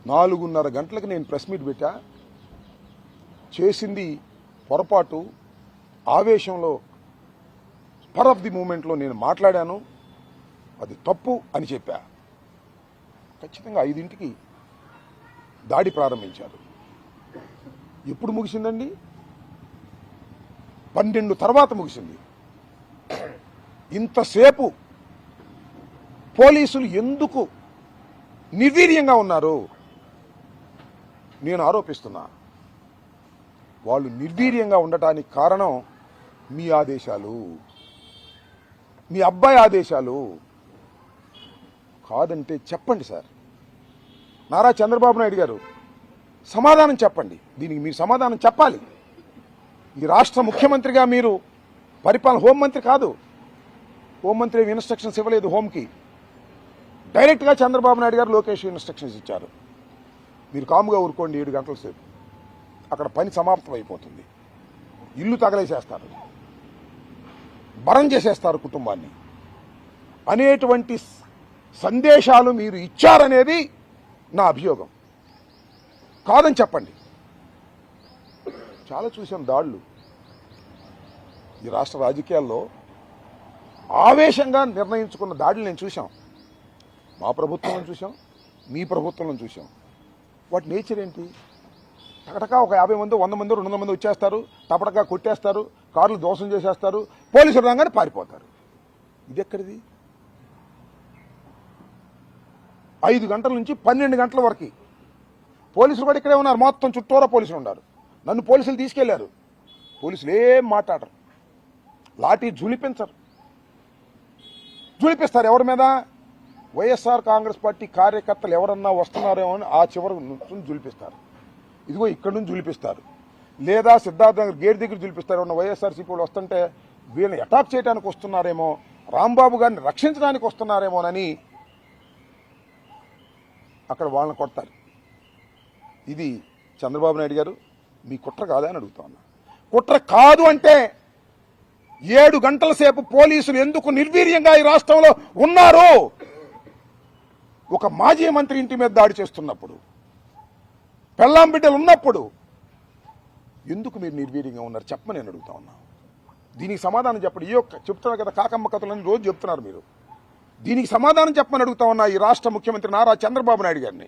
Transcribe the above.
4:30 గంటలకు నేను press meet పెట్టా. చేసింది పొరపాటు, ఆవేశంలో, స్పర్ ఆఫ్ ది మూమెంట్లో నేను మాట్లాడాను, అది తప్పు అని చెప్పా. ఖచ్చితంగా 5ంటికి దాడి ప్రారంభించారు. ఎప్పుడు ముగిసిందండి? 12 తర్వాత ముగిసింది. ఇంతసేపు పోలీసులు ఎందుకు నిర్వీర్యంగా ఉన్నారు నేను ఆరోపిస్తున్నా. వాళ్ళు నిర్వీర్యంగా ఉండటానికి కారణం మీ ఆదేశాలు, మీ అబ్బాయి ఆదేశాలు. కాదంటే చెప్పండి సార్. నారా చంద్రబాబు నాయుడు గారు సమాధానం చెప్పండి. దీనికి మీరు సమాధానం చెప్పాలి. ఈ రాష్ట్ర ముఖ్యమంత్రిగా మీరు పరిపాలన, హోంమంత్రి కాదు. హోంమంత్రి ఇన్స్ట్రక్షన్స్ ఇవ్వలేదు హోంకి. డైరెక్ట్గా చంద్రబాబు నాయుడు గారు లోకేష్ ఇన్స్ట్రక్షన్స్ ఇచ్చారు. మీరు కాముగా ఊరుకోండి 7 గంటల సేపు, అక్కడ పని సమాప్తం అయిపోతుంది. ఇల్లు తగలేసేస్తారు, బరం చేసేస్తారు కుటుంబాన్ని అనేటువంటి సందేశాలు మీరు ఇచ్చారనేది నా అభియోగం. కాదని చెప్పండి. చాలా చూసాం దాడులు. ఈ రాష్ట్ర రాజకీయాల్లో ఆవేశంగా నిర్ణయించుకున్న దాడులు నేను చూసాం. మా ప్రభుత్వంలో చూసాం, మీ ప్రభుత్వంలో చూసాం. వాటి నేచర్ ఏంటి? టకటకా ఒక 50 మంది, 100 మంది, 200 మంది వచ్చేస్తారు, టపటకా కొట్టేస్తారు, కార్లు దోషం చేసేస్తారు, పోలీసులు రాగానే పారిపోతారు. ఇది ఎక్కడిది? 5 గంటల నుంచి 12 గంటల వరకు పోలీసులు కూడా ఇక్కడే ఉన్నారు. మొత్తం చుట్టూరా పోలీసులు ఉన్నారు. నన్ను పోలీసులు తీసుకెళ్లారు. పోలీసులు ఏం మాట్లాడరు, లాఠీ జులిపించరు. జులిపిస్తారు ఎవరి మీద? వైఎస్ఆర్ కాంగ్రెస్ పార్టీ కార్యకర్తలు ఎవరన్నా వస్తున్నారేమో అని ఆ చివరి నుంచి జులిపిస్తారు. ఇదిగో ఇక్కడ నుంచి జులిపిస్తారు, లేదా సిద్ధార్థ నగర్ గేట్ దగ్గర జులిపిస్తారు. ఉన్న వైఎస్ఆర్సీపీ వాళ్ళు వస్తుంటే వీళ్ళని అటాక్ చేయడానికి వస్తున్నారేమో, రాంబాబు గారిని రక్షించడానికి వస్తున్నారేమోనని అక్కడ వాళ్ళని కొడతారు. ఇది చంద్రబాబు నాయుడు గారు మీ కుట్ర కాదా అని అడుగుతా ఉన్నా. కుట్ర కాదు అంటే 7 గంటల సేపు పోలీసులు ఎందుకు నిర్వీర్యంగా ఈ రాష్ట్రంలో ఉన్నారు? ఒక మాజీ మంత్రి ఇంటి మీద దాడి చేస్తున్నప్పుడు, పెళ్ళాం బిడ్డలు ఉన్నప్పుడు ఎందుకు మీరు నిర్వీర్యంగా ఉన్నారు చెప్పమని నేను అడుగుతా ఉన్నా. దీనికి సమాధానం చెప్పండి. చెప్తున్నారు కదా కాకమ్మ కథలని రోజు చెప్తున్నారు మీరు. దీనికి సమాధానం చెప్పమని అడుగుతా ఉన్నా ఈ రాష్ట్ర ముఖ్యమంత్రి నారా చంద్రబాబు నాయుడు గారిని.